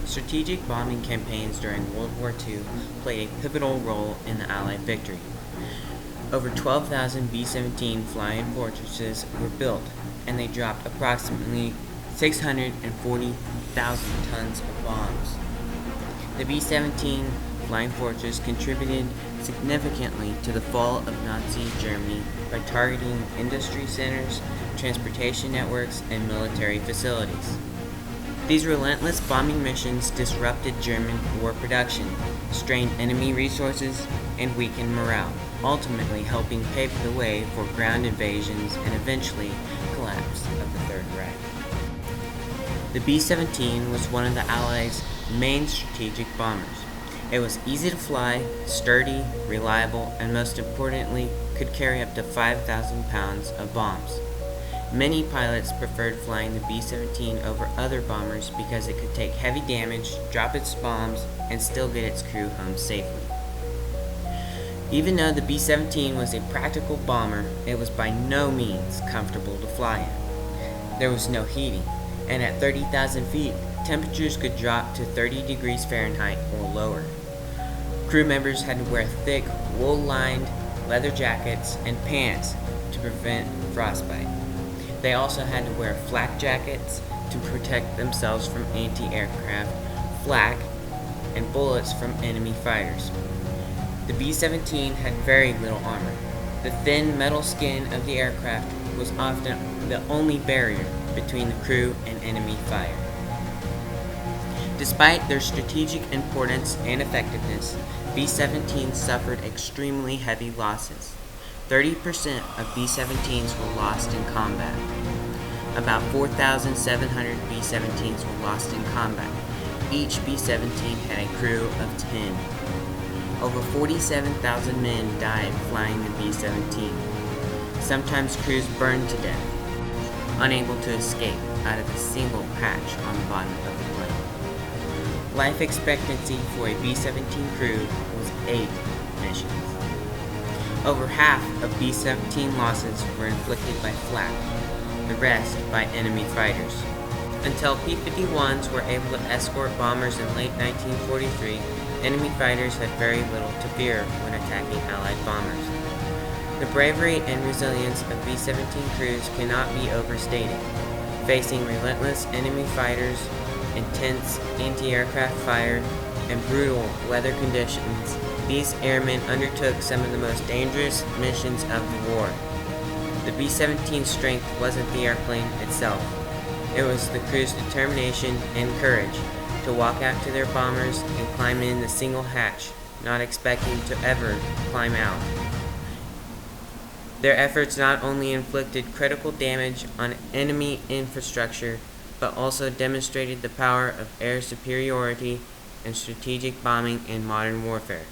Strategic bombing campaigns during World War II played a pivotal role in the Allied victory. Over 12,000 B-17 flying fortresses were built, and they dropped approximately 640,000 tons of bombs. The B-17 flying fortress contributed significantly to the fall of Nazi Germany by targeting industry centers, transportation networks, and military facilities. These relentless bombing missions disrupted German war production, strained enemy resources, and weakened morale, ultimately helping pave the way for ground invasions and eventually collapse of the Third Reich. The B-17 was one of the Allies' main strategic bombers. It was easy to fly, sturdy, reliable, and most importantly, could carry up to 5,000 pounds of bombs. Many pilots preferred flying the B-17 over other bombers because it could take heavy damage, drop its bombs, and still get its crew home safely. Even though the B-17 was a practical bomber, it was by no means comfortable to fly in. There was no heating, and at 30,000 feet, temperatures could drop to 30 degrees Fahrenheit or lower. Crew members had to wear thick, wool-lined leather jackets and pants to prevent frostbite. They also had to wear flak jackets to protect themselves from anti-aircraft flak and bullets from enemy fighters. The B-17 had very little armor. The thin metal skin of the aircraft was often the only barrier between the crew and enemy fire. Despite their strategic importance and effectiveness, B-17s suffered extremely heavy losses. 30% of B-17s were lost in combat. About 4,700 B-17s were lost in combat. Each B-17 had a crew of 10. Over 47,000 men died flying the B-17. Sometimes crews burned to death, unable to escape out of a single hatch on the bottom of the plane. Life expectancy for a B-17 crew was 8 missions. Over half of B-17 losses were inflicted by flak, the rest by enemy fighters. Until P-51s were able to escort bombers in late 1943, enemy fighters had very little to fear when attacking Allied bombers. The bravery and resilience of B-17 crews cannot be overstated. Facing relentless enemy fighters, intense anti-aircraft fire, and brutal weather conditions, these airmen undertook some of the most dangerous missions of the war. The B-17's strength wasn't the airplane itself. It was the crew's determination and courage to walk out to their bombers and climb in the single hatch, not expecting to ever climb out. Their efforts not only inflicted critical damage on enemy infrastructure, but also demonstrated the power of air superiority and strategic bombing in modern warfare.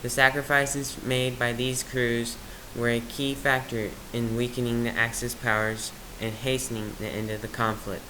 The sacrifices made by these crews were a key factor in weakening the Axis powers and hastening the end of the conflict.